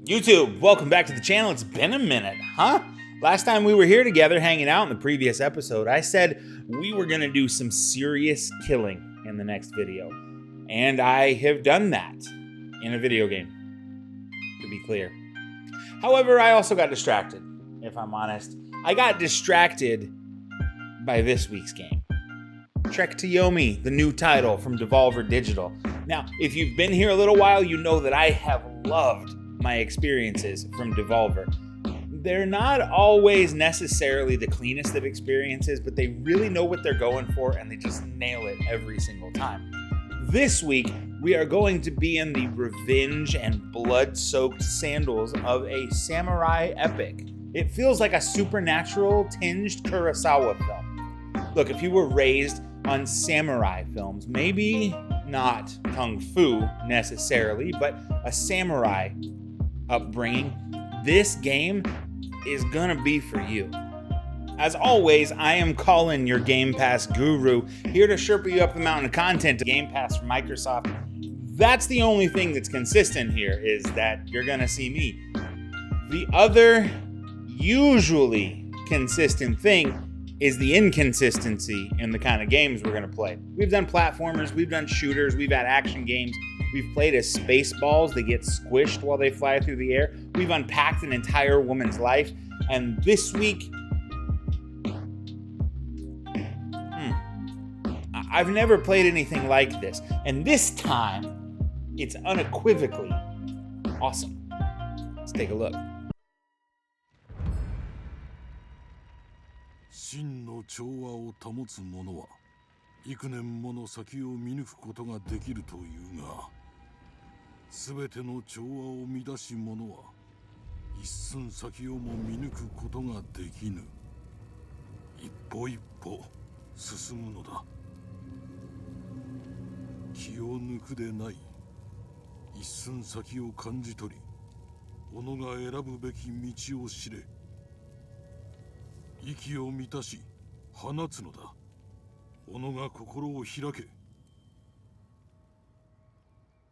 YouTube, welcome back to the channel. It's been a minute, huh? Last time we were here together hanging out in the previous episode, I said we were going to do some serious killing in the next video. And I have done that in a video game, to be clear. However, I also got distracted, if I'm honest. I got distracted by this week's game. Trek to Yomi, the new title from Devolver Digital. Now, if you've been here a little while, you know that I have loved my experiences from Devolver. They're not always necessarily the cleanest of experiences, but they really know what they're going for and they just nail it every single time. This week, we are going to be in the revenge and blood-soaked sandals of a samurai epic. It feels like a supernatural tinged Kurosawa film. Look, if you were raised on samurai films, maybe not kung fu necessarily, but a samurai upbringing, this game is gonna be for you. As always, I am Colin, your Game Pass guru, here to Sherpa you up the mountain of content to Game Pass from Microsoft. That's the only thing that's consistent here, is that you're gonna see me. The other usually consistent thing is the inconsistency in the kind of games we're gonna play. We've done platformers, we've done shooters, we've had action games, we've played as space balls that get squished while they fly through the air, we've unpacked an entire woman's life, and this week, I've never played anything like this, and this time, it's unequivocally awesome. Let's take a look. 真の調和を保つ者は幾年もの先を見抜くことができるというが、すべての調和を乱し者は一寸先をも見抜くことができぬ。一歩一歩進むのだ。気を抜くでない。一寸先を感じ取り、己が選ぶべき道を知れ。息を満たし放つのだ。己が心を開け。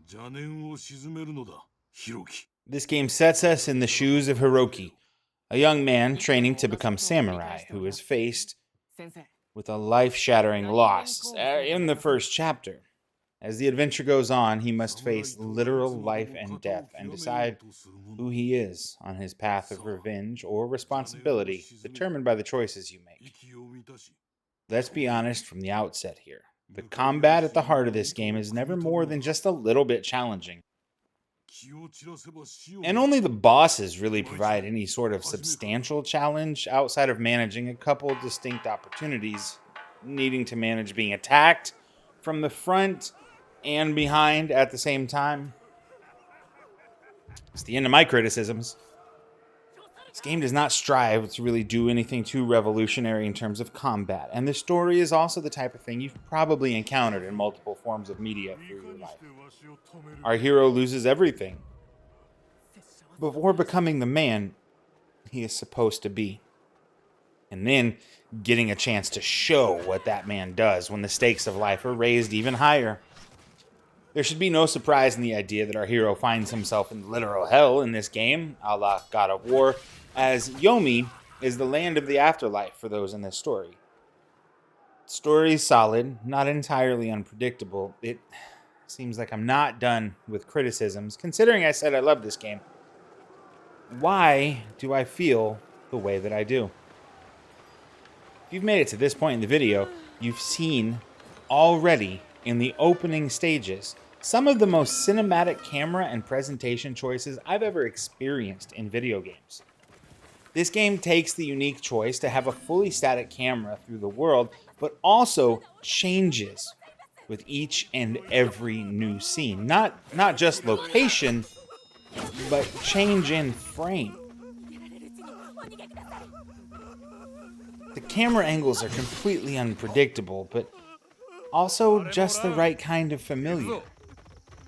邪念を鎮めるのだ、Hiroki. This game sets us in the shoes of Hiroki, a young man training to become samurai who is faced with a life-shattering loss in the first chapter. As the adventure goes on, he must face literal life and death and decide who he is on his path of revenge or responsibility, determined by the choices you make. Let's be honest from the outset here. The combat at the heart of this game is never more than just a little bit challenging. And only the bosses really provide any sort of substantial challenge outside of managing a couple distinct opportunities, needing to manage being attacked from the front and behind at the same time. It's the end of my criticisms. This game does not strive to really do anything too revolutionary in terms of combat, and the story is also the type of thing you've probably encountered in multiple forms of media through your life. Our hero loses everything before becoming the man he is supposed to be, and then getting a chance to show what that man does when the stakes of life are raised even higher. There should be no surprise in the idea that our hero finds himself in literal hell in this game, a la God of War, as Yomi is the land of the afterlife for those in this story. The story is solid, not entirely unpredictable. It seems like I'm not done with criticisms, considering I said I love this game. Why do I feel the way that I do? If you've made it to this point in the video, you've seen already in the opening stages some of the most cinematic camera and presentation choices I've ever experienced in video games. This game takes the unique choice to have a fully static camera through the world, but also changes with each and every new scene. Not just location, but change in frame. The camera angles are completely unpredictable, but also just the right kind of familiar.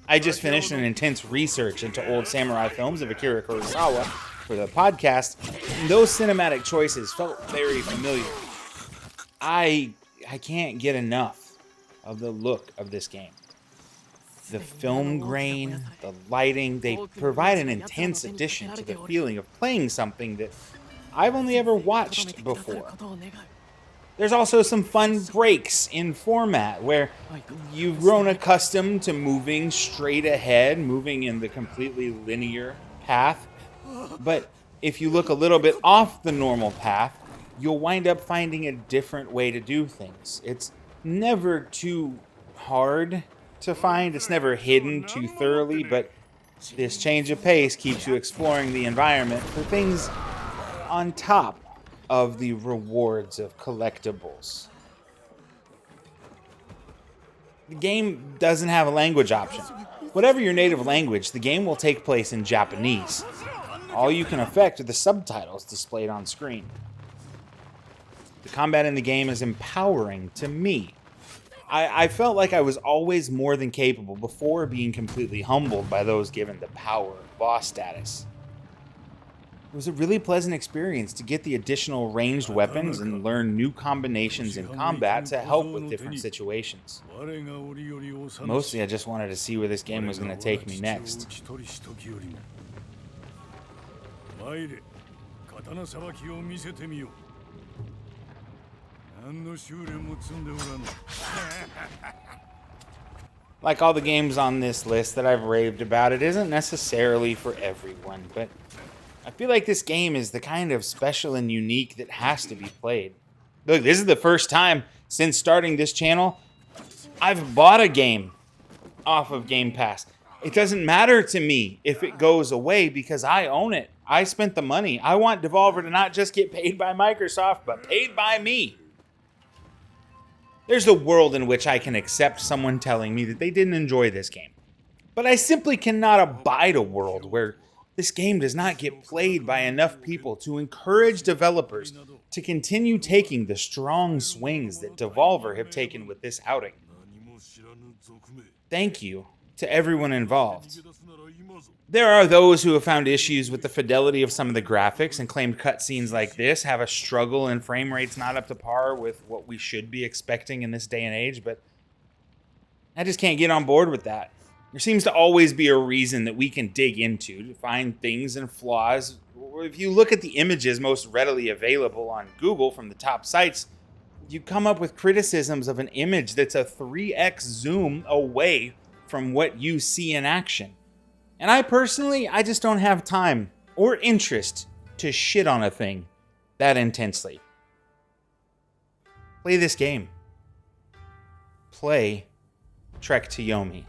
I just finished an intense research into old samurai films of Akira Kurosawa for the podcast, and those cinematic choices felt very familiar. I can't get enough of the look of this game. The film grain, the lighting, they provide an intense addition to the feeling of playing something that I've only ever watched before. There's also some fun breaks in format where you've grown accustomed to moving straight ahead, moving in the completely linear path. But if you look a little bit off the normal path, you'll wind up finding a different way to do things. It's never too hard to find, it's never hidden too thoroughly, but this change of pace keeps you exploring the environment for things on top of the rewards of collectibles. The game doesn't have a language option. Whatever your native language, the game will take place in Japanese. All you can affect are the subtitles displayed on screen. The combat in the game is empowering to me. I felt like I was always more than capable before being completely humbled by those given the power of boss status. It was a really pleasant experience to get the additional ranged weapons and learn new combinations in combat to help with different situations. Mostly I just wanted to see where this game was going to take me next. Like all the games on this list that I've raved about, it isn't necessarily for everyone, but I feel like this game is the kind of special and unique that has to be played. Look, this is the first time since starting this channel I've bought a game off of Game Pass. It doesn't matter to me if it goes away because I own it. I spent the money. I want Devolver to not just get paid by Microsoft, but paid by me. There's a world in which I can accept someone telling me that they didn't enjoy this game. But I simply cannot abide a world where this game does not get played by enough people to encourage developers to continue taking the strong swings that Devolver have taken with this outing. Thank you to everyone involved. There are those who have found issues with the fidelity of some of the graphics and claimed cutscenes like this have a struggle and frame rates not up to par with what we should be expecting in this day and age, but I just can't get on board with that. There seems to always be a reason that we can dig into to find things and flaws. If you look at the images most readily available on Google from the top sites, you come up with criticisms of an image that's a 3x zoom away from what you see in action. And I just don't have time or interest to shit on a thing that intensely. Play this game. Play Trek to Yomi.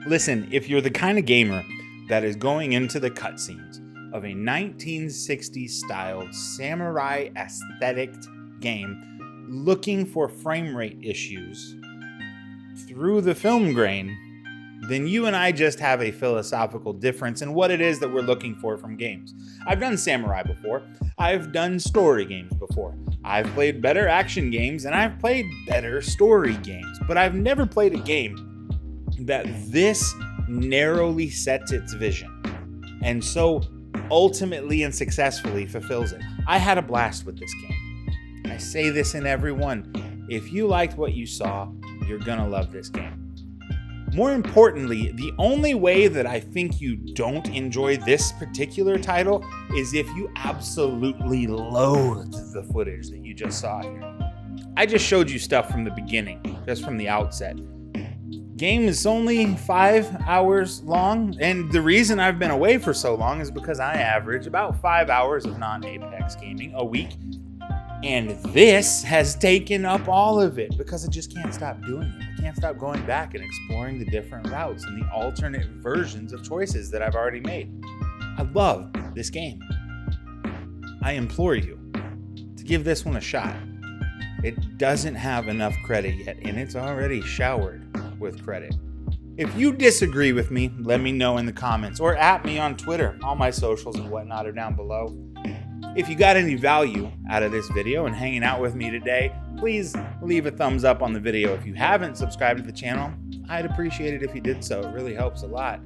Listen, if you're the kind of gamer that is going into the cutscenes of a 1960s styled samurai aesthetic game looking for frame rate issues through the film grain, then you and I just have a philosophical difference in what it is that we're looking for from games. I've done samurai before. I've done story games before. I've played better action games and I've played better story games, but I've never played a game that this narrowly sets its vision and so ultimately and successfully fulfills it. I had a blast with this game. I say this in every one. If you liked what you saw, you're gonna love this game. More importantly, the only way that I think you don't enjoy this particular title is if you absolutely loathe the footage that you just saw here. I just showed you stuff from the beginning, just from the outset. Game is only 5 hours long, and the reason I've been away for so long is because I average about 5 hours of non-Apex gaming a week. And this has taken up all of it because I just can't stop doing it. I can't stop going back and exploring the different routes and the alternate versions of choices that I've already made. I love this game. I implore you to give this one a shot. It doesn't have enough credit yet, and it's already showered with credit. If you disagree with me, let me know in the comments or at me on Twitter. All my socials and whatnot are down below. If you got any value out of this video and hanging out with me today, please leave a thumbs up on the video. If you haven't subscribed to the channel, I'd appreciate it if you did so. It really helps a lot.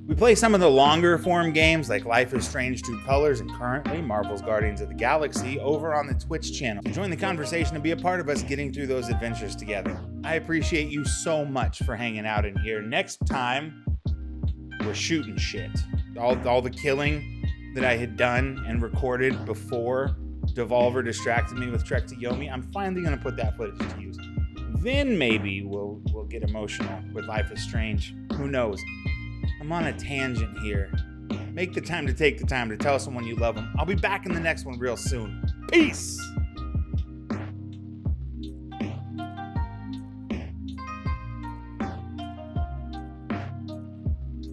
We play some of the longer form games like Life is Strange True Colors and currently Marvel's Guardians of the Galaxy over on the Twitch channel. Join the conversation and be a part of us getting through those adventures together. I appreciate you so much for hanging out in here. Next time, we're shooting shit. All the killing that I had done and recorded before Devolver distracted me with Trek to Yomi, I'm finally going to put that footage to use. Then maybe we'll get emotional with Life is Strange. Who knows? I'm on a tangent here. Make the time to take the time to tell someone you love them. I'll be back in the next one real soon. Peace!